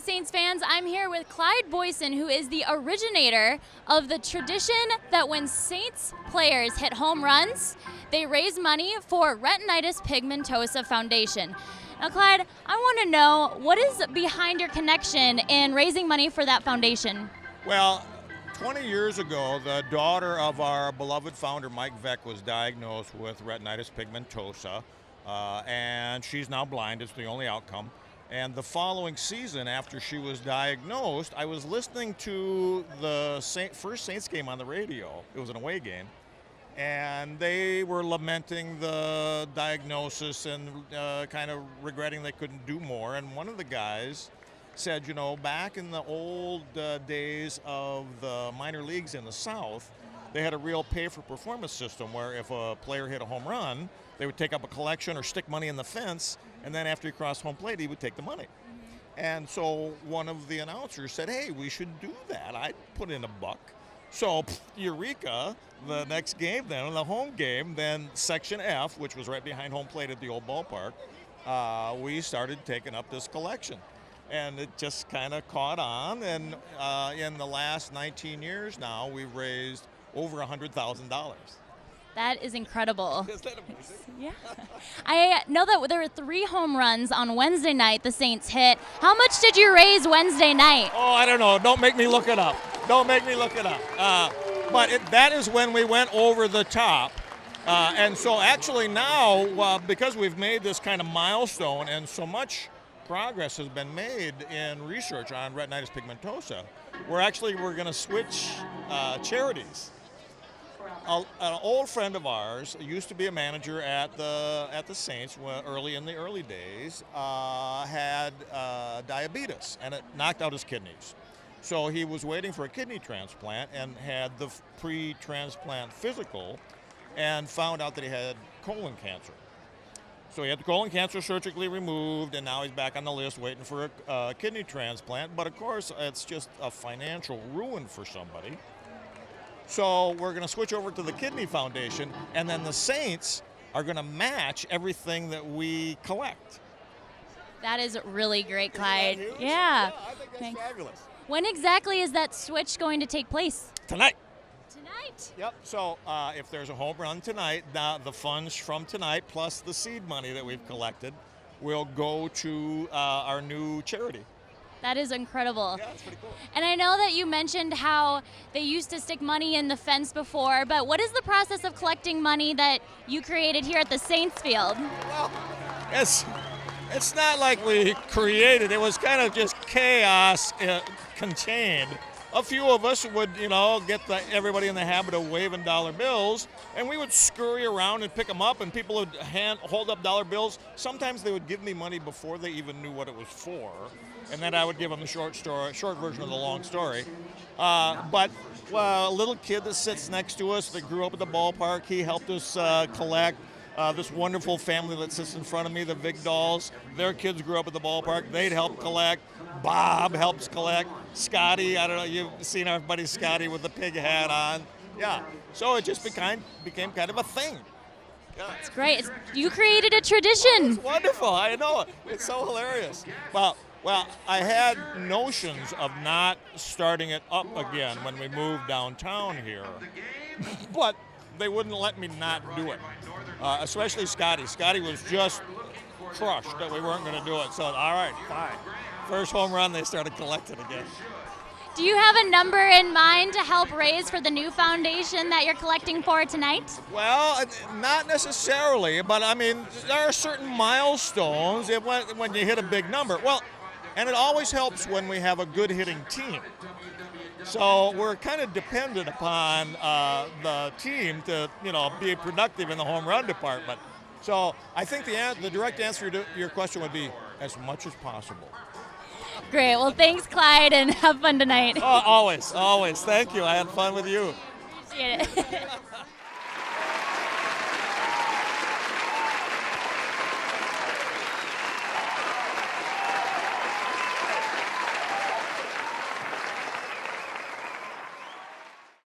Saints fans. I'm here with Clyde Boysen, who is the originator of the tradition that when Saints players hit home runs, they raise money for Retinitis Pigmentosa Foundation. Now, Clyde, I want to know, what is behind your connection in raising money for that foundation? Well, 20 years ago, the daughter of our beloved founder, Mike Veck, was diagnosed with retinitis pigmentosa, and she's now blind. It's the only outcome. And the following season, after she was diagnosed, I was listening to the first Saints game on the radio. It was an away game. And they were lamenting the diagnosis and kind of regretting they couldn't do more. And one of the guys said, you know, back in the old days of the minor leagues in the South, they had a real pay-for-performance system where if a player hit a home run, they would take up a collection or stick money in the fence, and then after he crossed home plate, he would take the money. And so one of the announcers said, hey, we should do that. I'd put in $1. So, eureka, the next game then, the home game, then Section F, which was right behind home plate at the old ballpark, we started taking up this collection. And it just kind of caught on, and in the last 19 years now, we've raised over $100,000. That is incredible. Isn't that amazing? Yeah. I know that there were 3 home runs on Wednesday night the Saints hit. How much did you raise Wednesday night? Oh, I don't know. Don't make me look it up. Don't make me look it up. But that is when we went over the top. And so actually now, because we've made this kind of milestone and so much progress has been made in research on retinitis pigmentosa, we're going to switch charities. An old friend of ours used to be a manager at the Saints early in the early days, had diabetes, and it knocked out his kidneys. So he was waiting for a kidney transplant and had the pre-transplant physical and found out that he had colon cancer. So he had the colon cancer surgically removed, and now he's back on the list waiting for a kidney transplant. But of course, it's just a financial ruin for somebody. So we're going to switch over to the Kidney Foundation, and then the Saints are going to match everything that we collect. That is really great, Clyde. Yeah. Yeah. I think that's fabulous. When exactly is that switch going to take place? Tonight. Tonight? Yep. So if there's a home run tonight, the funds from tonight plus the seed money that we've collected will go to our new charity. That is incredible. Yeah, it's pretty cool. And I know that you mentioned how they used to stick money in the fence before, but what is the process of collecting money that you created here at the Saints field? Well, it's not like we created. It was kind of just chaos contained. A few of us would, get everybody in the habit of waving dollar bills, and we would scurry around and pick them up, and people would hold up dollar bills. Sometimes they would give me money before they even knew what it was for, and then I would give them the short version of the long story. But a little kid that sits next to us that grew up at the ballpark, he helped us collect. This wonderful family that sits in front of me, the Vigdals, their kids grew up at the ballpark. They'd help collect. Bob helps collect. Scotty, I don't know, you've seen our buddy Scotty with the pig hat on. Yeah, so it just became kind of a thing. Yeah. It's great. You created a tradition. It's wonderful, I know. It's so hilarious. Well, I had notions of not starting it up again when we moved downtown here, but they wouldn't let me not do it, especially Scotty. Scotty was just crushed that we weren't going to do it. So, all right, fine. First home run, they started collecting again. Do you have a number in mind to help raise for the new foundation that you're collecting for tonight? Well, not necessarily, but I mean, there are certain milestones when you hit a big number. Well, and it always helps when we have a good hitting team. So we're kind of dependent upon the team to, be productive in the home run department. So I think the direct answer to your question would be as much as possible. Great. Well, thanks, Clyde, and have fun tonight. Oh, always. Thank you. I had fun with you. Appreciate it.